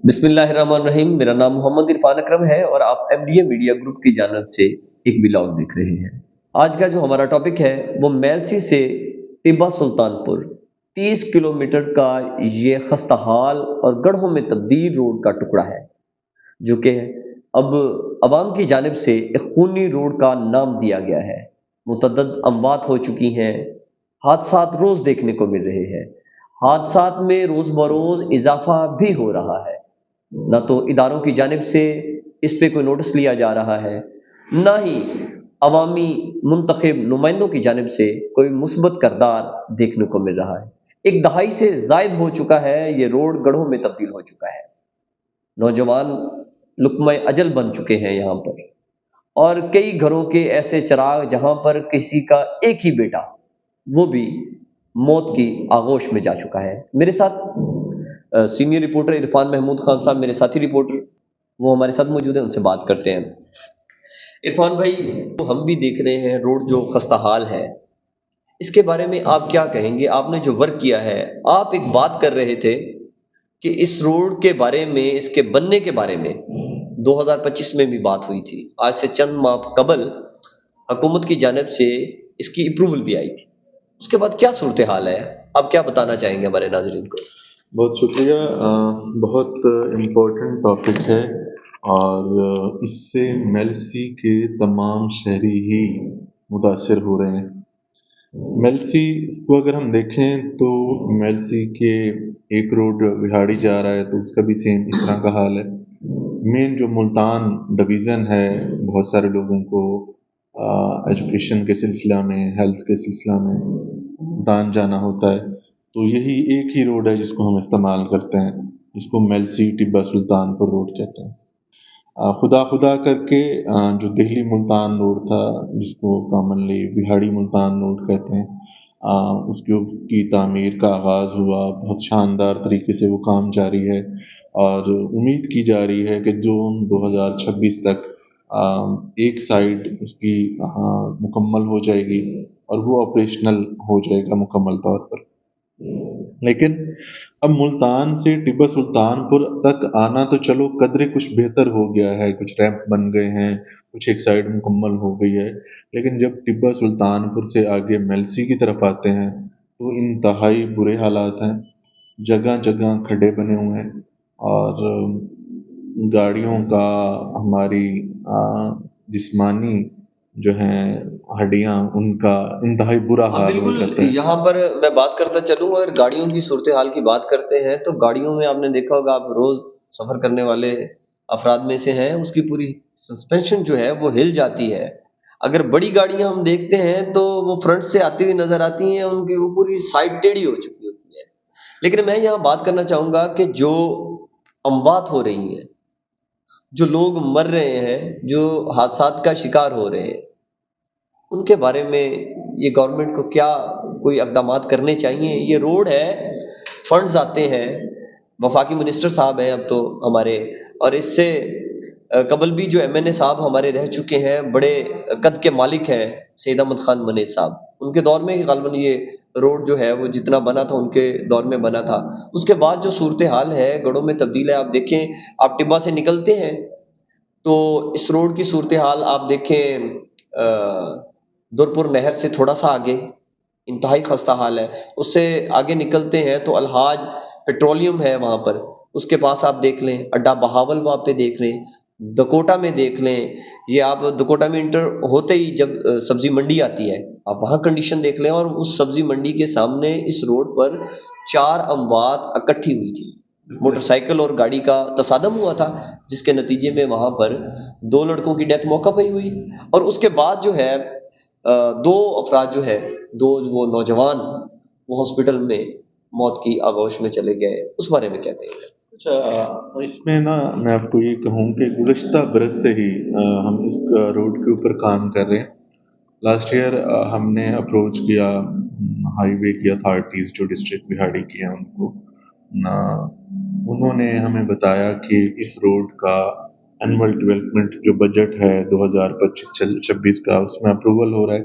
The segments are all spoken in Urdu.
بسم اللہ الرحمن الرحیم، میرا نام محمد عرفان اکرم ہے اور آپ M D A media group کی جانب سے ایک ولاگ دیکھ رہے ہیں۔ آج کا جو ہمارا ٹاپک ہے وہ میلسی سے ٹیبا سلطان پور 30 کلومیٹر کا یہ خستہ حال اور گڑھوں میں تبدیل روڈ کا ٹکڑا ہے، جو کہ اب عوام کی جانب سے ایک خونی روڈ کا نام دیا گیا ہے۔ متعدد اموات ہو چکی ہیں، حادثات روز دیکھنے کو مل رہے ہیں، حادثات میں روز بروز اضافہ بھی ہو رہا ہے۔ نہ تو اداروں کی جانب سے اس پہ کوئی نوٹس لیا جا رہا ہے، نہ ہی عوامی منتخب نمائندوں کی جانب سے کوئی مثبت کردار دیکھنے کو مل رہا ہے۔ ایک دہائی سے زائد ہو چکا ہے، یہ روڈ گڑھوں میں تبدیل ہو چکا ہے۔ نوجوان لقمہ اجل بن چکے ہیں یہاں پر، اور کئی گھروں کے ایسے چراغ جہاں پر کسی کا ایک ہی بیٹا وہ بھی موت کی آغوش میں جا چکا ہے۔ میرے ساتھ سینئر رپورٹر عرفان محمود خان صاحب، میرے ساتھی رپورٹر، وہ ہمارے ساتھ موجود ہیں، ان سے بات کرتے ہیں۔ عرفان بھائی، تو ہم بھی دیکھ رہے ہیں روڈ جو خستہ حال ہے، اس کے بارے میں آپ کیا کہیں گے؟ آپ نے جو ورک کیا ہے، آپ ایک بات کر رہے تھے کہ اس روڈ کے بارے میں، اس کے بننے کے بارے میں 2025 میں بھی بات ہوئی تھی۔ آج سے چند ماہ قبل حکومت کی جانب سے اس کی اپروول بھی آئی تھی۔ اس کے بعد کیا صورتحال ہے؟ آپ کیا بتانا چاہیں گے ہمارے ناظرین کو؟ بہت شکریہ۔ بہت امپورٹنٹ ٹاپک ہے، اور اس سے میلسی کے تمام شہری ہی متاثر ہو رہے ہیں۔ میلسی کو اگر ہم دیکھیں تو میلسی کے ایک روڈ وہاڑی جا رہا ہے تو اس کا بھی سیم اس طرح کا حال ہے۔ مین جو ملتان ڈویژن ہے، بہت سارے لوگوں کو ایجوکیشن کے سلسلہ میں، ہیلتھ کے سلسلہ میں ملتان جانا ہوتا ہے، تو یہی ایک ہی روڈ ہے جس کو ہم استعمال کرتے ہیں، جس کو میلسی ٹیبا سلطان پور روڈ کہتے ہیں۔ خدا کر کے جو دہلی ملتان روڈ تھا، جس کو کامنلی بہاڑی ملتان روڈ کہتے ہیں، اس کی تعمیر کا آغاز ہوا۔ بہت شاندار طریقے سے وہ کام جاری ہے، اور امید کی جا رہی ہے کہ جون 2026 تک ایک سائڈ اس کی مکمل ہو جائے گی اور وہ آپریشنل ہو جائے گا مکمل طور پر۔ لیکن اب ملتان سے ٹیبا سلطان پور تک آنا تو چلو قدرے کچھ بہتر ہو گیا ہے، کچھ ریمپ بن گئے ہیں، کچھ ایک سائڈ مکمل ہو گئی ہے، لیکن جب ٹیبا سلطان پور سے آگے میلسی کی طرف آتے ہیں تو انتہائی برے حالات ہیں۔ جگہ جگہ کھڈے بنے ہوئے ہیں، اور گاڑیوں کا، ہماری جسمانی جو ہیں ہڈیاں، ان کا انتہائی برا حال ہو جاتا ہے۔ یہاں پر میں بات کرتا چلوں، اگر گاڑیوں کی صورتحال کی بات کرتے ہیں تو گاڑیوں میں آپ نے دیکھا ہوگا، آپ روز سفر کرنے والے افراد میں سے ہیں، اس کی پوری سسپینشن جو ہے وہ ہل جاتی ہے۔ اگر بڑی گاڑیاں ہم دیکھتے ہیں تو وہ فرنٹ سے آتی ہوئی نظر آتی ہیں، ان کی وہ پوری سائڈ ٹیڑھی ہو چکی ہوتی ہے۔ لیکن میں یہاں بات کرنا چاہوں گا کہ جو اموات ہو رہی ہیں، جو لوگ مر رہے ہیں، جو حادثات کا شکار ہو رہے ہیں، ان کے بارے میں یہ گورنمنٹ کو کیا کوئی اقدامات کرنے چاہیے؟ یہ روڈ ہے، فنڈز آتے ہیں، وفاقی منسٹر صاحب ہیں اب تو ہمارے، اور اس سے قبل بھی جو ایم این اے صاحب ہمارے رہ چکے ہیں، بڑے قد کے مالک ہیں، سید احمد خان منی صاحب، ان کے دور میں غالباً یہ روڈ جو ہے وہ جتنا بنا تھا ان کے دور میں بنا تھا۔ اس کے بعد جو صورتحال ہے گڑھوں میں تبدیل ہے۔ آپ دیکھیں، آپ ٹبا سے نکلتے ہیں تو اس روڈ کی صورتحال آپ دیکھیں، درپور نہر سے تھوڑا سا آگے انتہائی خستہ حال ہے۔ اس سے آگے نکلتے ہیں تو الحاج پیٹرولیم ہے وہاں پر، اس کے پاس آپ دیکھ لیں، اڈا بہاول وہاں پہ دیکھ لیں، دکوٹا میں دیکھ لیں، یہ آپ دکوٹا میں انٹر ہوتے ہی جب سبزی منڈی آتی ہے، آپ وہاں کنڈیشن دیکھ لیں، اور اس سبزی منڈی کے سامنے اس روڈ پر 4 اموات اکٹھی ہوئی تھی۔ موٹر سائیکل اور گاڑی کا تصادم ہوا تھا، جس کے نتیجے میں وہاں پر 2 لڑکوں کی ڈیتھ موقع پہ ہی ہوئی، اور اس کے بعد جو ہے 2 افراد جو ہے، 2 وہ نوجوان، وہ ہاسپٹل میں موت کی آغوش میں چلے گئے۔ اس بارے میں کیا کہیں گے؟ اچھا، اس میں نا میں آپ کو یہ کہوں کہ گزشتہ برس سے ہی ہم اس روڈ کے اوپر کام کر رہے ہیں۔ لاسٹ ایئر ہم نے اپروچ کیا ہائی وے کی اتھارٹیز جو ڈسٹرکٹ بہاڑی کی ہیں، ان کو انہوں نے ہمیں بتایا کہ اس روڈ کا اینول ڈیولپمنٹ جو بجٹ ہے 2025-26 کا، اس میں اپروول ہو رہا ہے،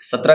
17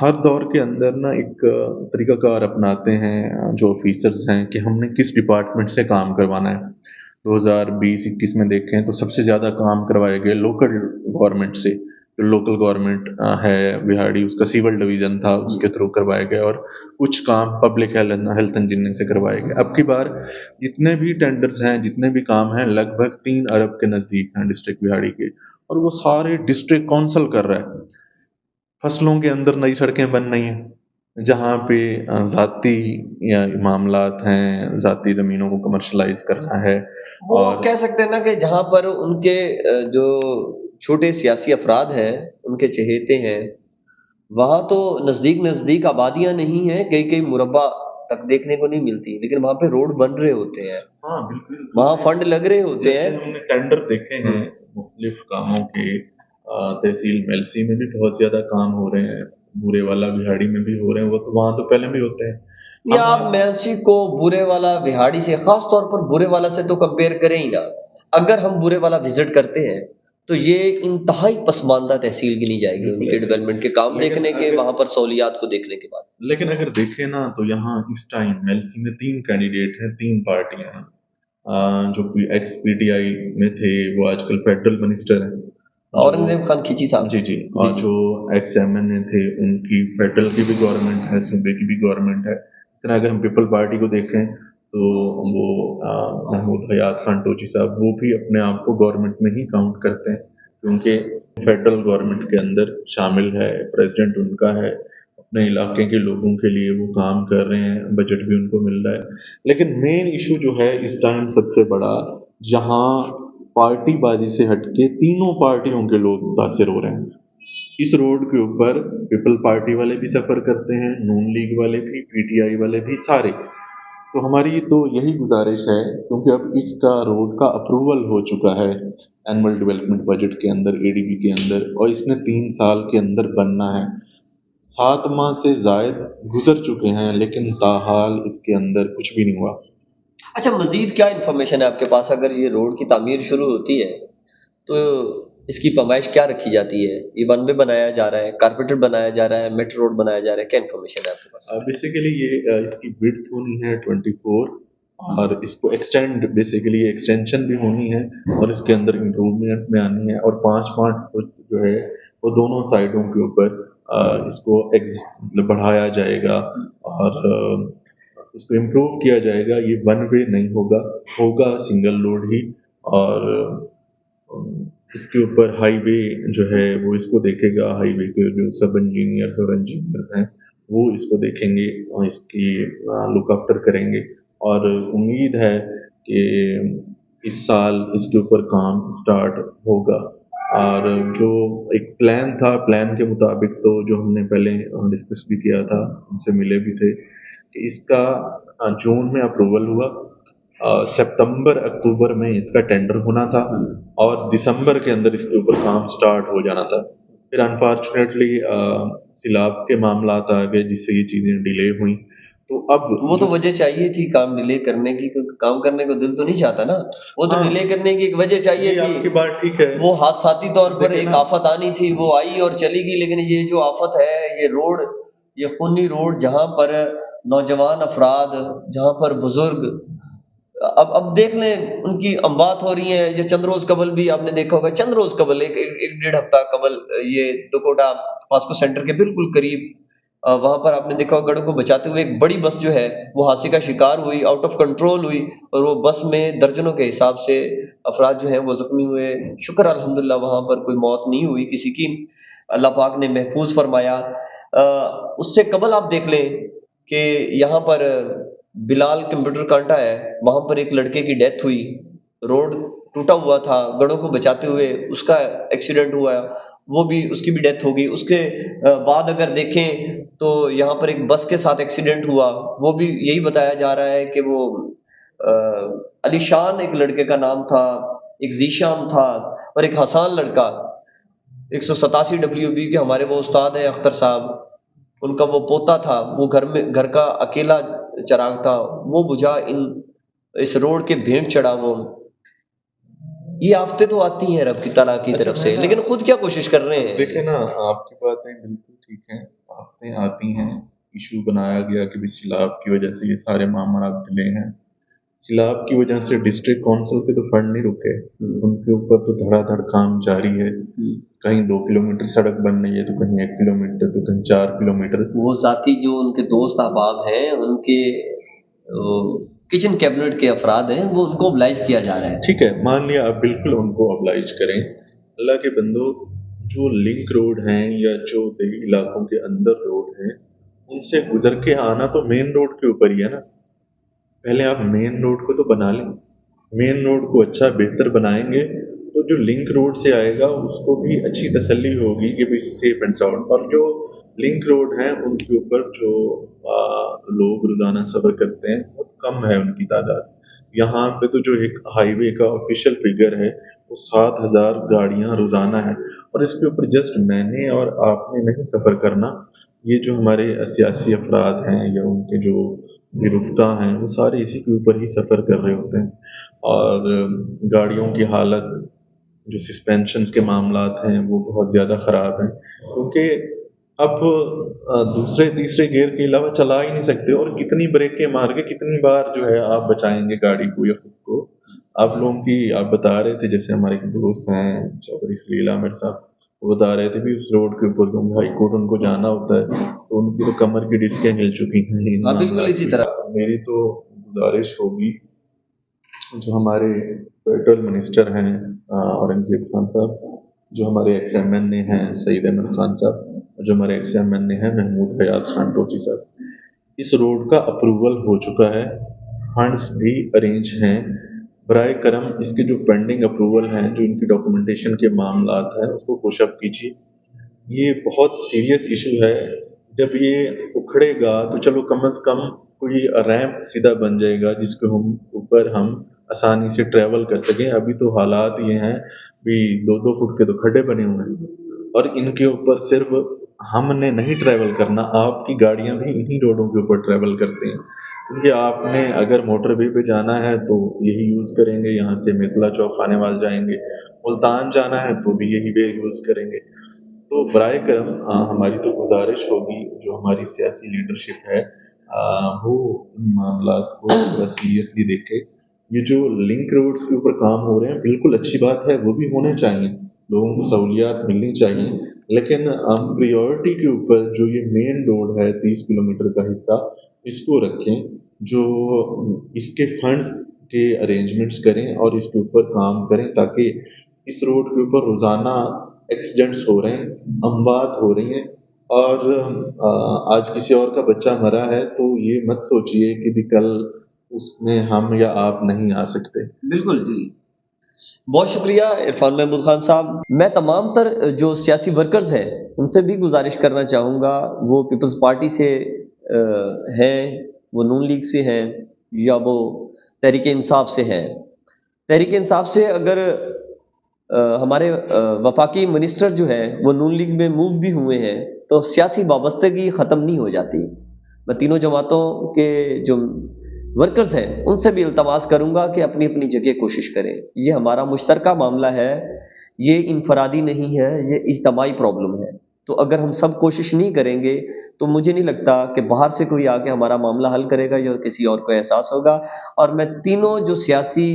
ہر دور کے اندر نا ایک طریقہ کار اپناتے ہیں جو آفیسرز ہیں کہ ہم نے کس ڈپارٹمنٹ سے کام کروانا ہے. 2020-21 میں دیکھیں تو سب سے زیادہ کام کروائے گئے لوکل گورنمنٹ سے. جو لوکل گورنمنٹ ہے بہاڑی، اس کا سیول ڈویژن تھا، اس کے تھرو کروائے گئے، اور کچھ کام پبلک ہیلتھ انجینئرنگ سے کروائے گئے. اب کی بار جتنے بھی ٹینڈرز ہیں، جتنے بھی کام ہیں، لگ بھگ 3 ارب کے نزدیک ہیں ڈسٹرکٹ بہاڑی کے، اور وہ سارے ڈسٹرکٹ کونسل کر رہا ہے. فصلوں کے اندر نئی سڑکیں بن رہی ہیں، جہاں پہ ذاتی یا معاملات ہیں، ذاتی زمینوں کو کمرشلائز کرنا ہے. وہ اور کہہ سکتے ہیں نا کہ جہاں پر ان کے جو چھوٹے سیاسی افراد ہیں، ان کے چہیتے ہیں، وہاں تو نزدیک آبادیاں نہیں ہیں، کئی کئی مربع تک دیکھنے کو نہیں ملتی، لیکن وہاں پہ روڈ بن رہے ہوتے ہیں، ہاں بالکل، وہاں فنڈ لگ رہے ہوتے جیسے ہیں. ہم نے ٹینڈر دیکھے ہیں مختلف کاموں کے. تحصیل میلسی میں بھی بہت زیادہ کام ہو رہے ہیں، بورے والا بہاڑی میں بھی ہو رہے ہیں، وہ تو وہاں تو پہلے بھی ہوتے ہیں. یا آپ میلسی کو برے والا بہاڑی سے، خاص طور پر برے والا سے تو کمپیئر کریں ہی نا. اگر ہم برے والا وزٹ کرتے ہیں تو یہ انتہائی پسماندہ تحصیل گنی جائے گی ان کے ڈیولپمنٹ کے کام دیکھنے کے، وہاں پر سہولیات کو دیکھنے کے بعد. لیکن اگر دیکھیں نا تو یہاں اس ٹائم میلسی میں 3 کینڈیڈیٹ ہیں، 3 پارٹیاں ہیں. جو کوئی ایکس پی ٹی آئی میں تھے وہ آج کل فیڈرل منسٹر ہیں، اورنگزیب خان کھچی صاحب. جی. اور جو ایکس ایم این اے تھے ان کی فیڈرل کی بھی گورنمنٹ ہے، صوبے کی بھی گورنمنٹ ہے. اس طرح اگر ہم پیپل پارٹی کو دیکھیں تو وہ محمود حیات خان ٹوچی صاحب، وہ بھی اپنے آپ کو گورنمنٹ میں ہی کاؤنٹ کرتے ہیں، کیونکہ فیڈرل گورنمنٹ کے اندر شامل ہے، پریزیڈنٹ ان کا ہے، اپنے علاقے کے لوگوں کے لیے وہ کام کر رہے ہیں، بجٹ بھی ان کو مل رہا ہے. لیکن مین ایشو جو ہے اس ٹائم سب سے بڑا، جہاں پارٹی بازی سے ہٹ کے تینوں پارٹیوں کے لوگ متاثر ہو رہے ہیں. اس روڈ کے اوپر پیپل پارٹی والے بھی سفر کرتے ہیں، نون لیگ والے بھی، پی ٹی آئی والے بھی، سارے. تو ہماری تو یہی گزارش ہے، کیونکہ اب اس کا روڈ کا اپروول ہو چکا ہے اینول ڈیولپمنٹ بجٹ کے اندر، اے ڈی بی کے اندر، اور اس نے 3 سال کے اندر بننا ہے. 7 ماہ سے زائد گزر چکے ہیں، لیکن تاحال اس کے اندر کچھ بھی نہیں ہوا. اچھا، مزید کیا انفارمیشن ہے آپ کے پاس؟ اگر یہ روڈ کی تعمیر شروع ہوتی ہے تو اس کی پیمائش کیا رکھی جاتی ہے؟ یہ ون وے بنایا جا رہا ہے، کارپیٹر بنایا جا رہا ہے، میٹرو روڈ بنایا جا رہا ہے، کیا انفارمیشن ہے آپ کے پاس؟ بیسیکلی یہ اس کی وڈتھ ہونی ہے 24، اور اس کو ایکسٹینڈ، بیسیکلی ایکسٹینشن بھی ہونی ہے، اور اس کے اندر امپروومنٹ میں آنی ہے، اور 5 فٹ جو ہے وہ دونوں سائڈوں کے اوپر اس کو مطلب بڑھایا جائے گا، اور اس کو امپروو کیا جائے گا. یہ ون وے نہیں ہوگا سنگل روڈ ہی. اور اس کے اوپر ہائی وے جو ہے وہ اس کو دیکھے گا، ہائی وے کے جو سب انجینئرس اور انجینئرس ہیں وہ اس کو دیکھیں گے اور اس کی لک آفٹر کریں گے. اور امید ہے کہ اس سال اس کے اوپر کام سٹارٹ ہوگا. اور جو ایک پلان تھا، پلان کے مطابق تو جو ہم نے پہلے ڈسکس بھی کیا تھا، ان سے ملے بھی تھے، کہ اس کا جون میں اپروول ہوا، سپتمبر اکتوبر میں اس کا ٹینڈر ہونا تھا، اور دسمبر کے اندر اس کے اوپر کام سٹارٹ ہو جانا تھا. پھر انفارچونیٹلی سیلاب کے معاملات آ گئے جس سے یہ چیزیں ڈیلے ہوئیں. تو اب وہ تو وجہ چاہیے تھی کام ڈیلے کرنے کی، کیونکہ کام کرنے کو دل تو نہیں چاہتا نا، وہ تو ڈیلے کرنے کی ایک وجہ چاہیے تھی. آپ کی بات ٹھیک ہے، وہ حادثاتی طور پر ایک آفت آنی تھی، وہ آئی اور چلی گئی. لیکن یہ جو آفت ہے، یہ روڈ، یہ خونی روڈ، جہاں پر نوجوان افراد، جہاں پر بزرگ، اب دیکھ لیں ان کی اموات ہو رہی ہیں. یہ چند روز قبل بھی آپ نے دیکھا ہوگا، چند روز قبل، ایک ڈیڑھ ہفتہ قبل، یہ ڈکوٹا واسکو سینٹر کے بالکل قریب، وہاں پر آپ نے دیکھا ہوگا گڑوں کو بچاتے ہوئے ایک بڑی بس جو ہے وہ حادثے کا شکار ہوئی، آؤٹ آف کنٹرول ہوئی، اور وہ بس میں درجنوں کے حساب سے افراد جو ہیں وہ زخمی ہوئے. شکر الحمدللہ وہاں پر کوئی موت نہیں ہوئی کسی کی، اللہ پاک نے محفوظ فرمایا. اس سے قبل آپ دیکھ لیں کہ یہاں پر بلال کمپیوٹر کانٹا ہے، وہاں پر ایک لڑکے کی ڈیتھ ہوئی، روڈ ٹوٹا ہوا تھا، گڑوں کو بچاتے ہوئے اس کا ایکسیڈنٹ ہوا، وہ بھی، اس کی بھی ڈیتھ ہو گئی. اس کے بعد اگر دیکھیں تو یہاں پر ایک بس کے ساتھ ایکسیڈنٹ ہوا، وہ بھی یہی بتایا جا رہا ہے کہ وہ علی شان ایک لڑکے کا نام تھا، ایک ذیشان تھا، اور ایک حسان لڑکا 187 WB کے ہمارے وہ استاد ہیں اختر صاحب، ان کا وہ پوتا تھا، وہ گھر کا اکیلا چراغ تھا، وہ بجھا اس روڈ کے بھینٹ چڑھا. وہ یہ آفتیں تو آتی ہیں رب کی تعالیٰ کی طرف سے، لیکن خود کیا کوشش کر رہے ہیں؟ دیکھیں نا، آپ کی باتیں بالکل ٹھیک ہیں، آفتیں آتی ہیں، ایشو بنایا گیا کہ سیلاب کی وجہ سے یہ سارے معاملات ڈلے ہیں۔ سیلاب کی وجہ سے ڈسٹرکٹ کونسل کے تو فنڈ نہیں رکے، ان کے اوپر تو دھڑا دھڑ کام جاری ہے، کہیں 2 کلومیٹر سڑک بن رہی ہے تو کہیں 1 کلومیٹر تو کہیں 4 کلومیٹر۔ وہ ذاتی جو ان کے دوست احباب ہیں، ان کے کچن کیبنٹ کے افراد ہیں، وہ ان کو ابلائز کیا جا رہا ہے۔ ٹھیک ہے، مان لیا آپ بالکل ان کو ابلائز کریں، اللہ کے بندو، جو لنک روڈ ہیں یا جو دیہی علاقوں کے اندر روڈ ہیں، ان سے گزر کے آنا تو مین روڈ کے اوپر ہی ہے نا۔ پہلے آپ مین روڈ کو تو بنا لیں، مین روڈ کو اچھا بہتر بنائیں گے تو جو لنک روڈ سے آئے گا اس کو بھی اچھی تسلی ہوگی کہ بھائی سیف اینڈ ساؤنڈ۔ اور جو لنک روڈ ہیں ان کے اوپر جو لوگ روزانہ سفر کرتے ہیں بہت کم ہے ان کی تعداد۔ یہاں پہ تو جو ایک ہائی وے کا آفیشیل فگر ہے وہ 7,000 گاڑیاں روزانہ ہیں، اور اس کے اوپر جسٹ میں نے اور آپ نے نہیں سفر کرنا، یہ جو ہمارے سیاسی افراد ہیں یا ان کے جو گرفتہ ہیں وہ سارے اسی کے اوپر ہی سفر کر رہے ہوتے ہیں۔ اور گاڑیوں کی حالت، جو سسپینشنز کے معاملات ہیں وہ بہت زیادہ خراب ہیں، کیونکہ اب دوسرے تیسرے گیئر کے علاوہ چلا ہی نہیں سکتے، اور کتنی بریکیں مار کے کتنی بار جو ہے آپ بچائیں گے گاڑی کو یا خود کو۔ آپ لوگوں کی آپ بتا رہے تھے، جیسے ہمارے دوست ہیں چودھری خلیل عامر صاحب، وہ بتا رہے تھے بھی اس روڈ کے اوپر ہائی کورٹ ان کو جانا ہوتا ہے تو ان کی تو کمر کی ڈسکیں ہل چکی ہیں۔ بالکل اسی طرح میری تو گزارش ہوگی، جو ہمارے پیٹرول منسٹر ہیں اورنگزیب خان صاحب، جو ہمارے ایکس ایم این اے ہیں سعید احمد خان صاحب، جو ہمارے ایکس ایم این اے ہیں محمود حیات خان ٹوٹی صاحب، اس روڈ کا اپروول ہو چکا ہے، فنڈز بھی ارینج ہیں، برائے کرم اس کے جو پینڈنگ اپروول ہیں، جو ان کی ڈاکومنٹیشن کے معاملات ہیں، اس کو پش اپ کیجیے۔ یہ بہت سیریس ایشو ہے، جب یہ اکھڑے گا تو چلو کم از کم کوئی ریمپ سیدھا بن جائے گا جس کے اوپر ہم آسانی سے ٹریول کر سکیں۔ ابھی تو حالات یہ ہیں بھی 2-2 فٹ کے تو کھڈے بنے ہوئے ہیں، اور ان کے اوپر صرف ہم نے نہیں ٹریول کرنا، آپ کی گاڑیاں بھی انہی روڈوں کے اوپر ٹریول کرتے ہیں، کیونکہ آپ نے اگر موٹر وے پہ جانا ہے تو یہی یوز کریں گے، یہاں سے میتلا چوک خانے وال جائیں گے، ملتان جانا ہے تو بھی یہی وے یوز کریں گے۔ تو برائے کرم ہماری تو گزارش ہوگی، جو ہماری سیاسی لیڈرشپ ہے وہ ان معاملات کو تھوڑا سیریسلی دیکھے۔ یہ جو لنک روڈز کے اوپر کام ہو رہے ہیں بالکل اچھی بات ہے، وہ بھی ہونے چاہیے، لوگوں کو سہولیات ملنی چاہیے، لیکن پریورٹی کے اوپر جو یہ مین روڈ ہے 30 کلومیٹر کا حصہ، اس کو رکھیں، جو اس کے فنڈز کے ارینجمنٹس کریں اور اس کے اوپر کام کریں، تاکہ اس روڈ کے اوپر روزانہ ایکسیڈنٹس ہو رہے ہیں، اموات ہو رہی ہیں، اور آج کسی اور کا بچہ مرا ہے تو یہ مت سوچئے کہ بھی کل اس میں ہم یا آپ نہیں آ سکتے۔ بالکل جی، بہت شکریہ عرفان محمود خان صاحب۔ میں تمام تر جو سیاسی ورکرز ہیں ان سے بھی گزارش کرنا چاہوں گا، وہ پیپلز پارٹی سے ہیں، وہ نون لیگ سے ہیں، یا وہ تحریک انصاف سے ہیں۔ تحریک انصاف سے اگر ہمارے وفاقی منسٹر جو ہیں وہ نون لیگ میں موو بھی ہوئے ہیں تو سیاسی وابستگی ختم نہیں ہو جاتی۔ میں تینوں جماعتوں کے جو ورکرز ہیں ان سے بھی التماس کروں گا کہ اپنی اپنی جگہ کوشش کریں، یہ ہمارا مشترکہ معاملہ ہے، یہ انفرادی نہیں ہے، یہ اجتماعی پرابلم ہے۔ تو اگر ہم سب کوشش نہیں کریں گے تو مجھے نہیں لگتا کہ باہر سے کوئی آ کے ہمارا معاملہ حل کرے گا یا کسی اور کو احساس ہوگا۔ اور میں تینوں جو سیاسی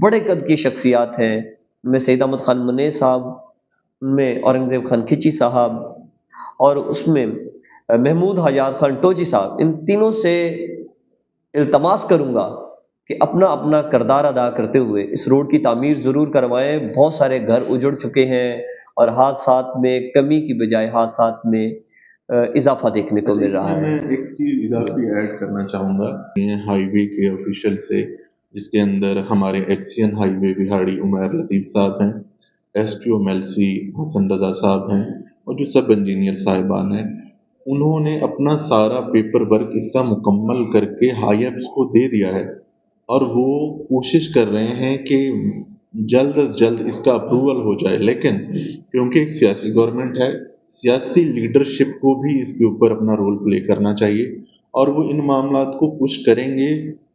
بڑے قد کی شخصیات ہیں، میں سعید احمد خان منیر صاحب، ان میں اورنگزیب خان کھچی صاحب، اور اس میں محمود حیات خان ٹوجی صاحب، ان تینوں سے التماس کروں گا کہ اپنا اپنا کردار ادا کرتے ہوئے اس روڈ کی تعمیر ضرور کروائیں۔ بہت سارے گھر اجڑ چکے ہیں اور حادثات میں کمی کی بجائے حادثات میں اضافہ دیکھنے کو مل رہا ہے۔ میں ایک چیز اضافی ایڈ کرنا چاہوں گا، ہائی وے کے آفیشل سے، جس کے اندر ہمارے ایکسین ہائی وے بہاڑی عمیر لطیف صاحب ہیں، ایس ٹی او میلسی حسن رضا صاحب ہیں، اور جو سب انجینئر صاحبان ہیں، انہوں نے اپنا سارا پیپر ورک اس کا مکمل کر کے ہائی ایپس کو دے دیا ہے، اور وہ کوشش کر رہے ہیں کہ جلد از جلد اس کا اپروول ہو جائے۔ لیکن کیونکہ ایک سیاسی گورنمنٹ ہے، سیاسی لیڈرشپ کو بھی اس کے اوپر اپنا رول پلے کرنا چاہیے، اور وہ ان معاملات کو پش کریں گے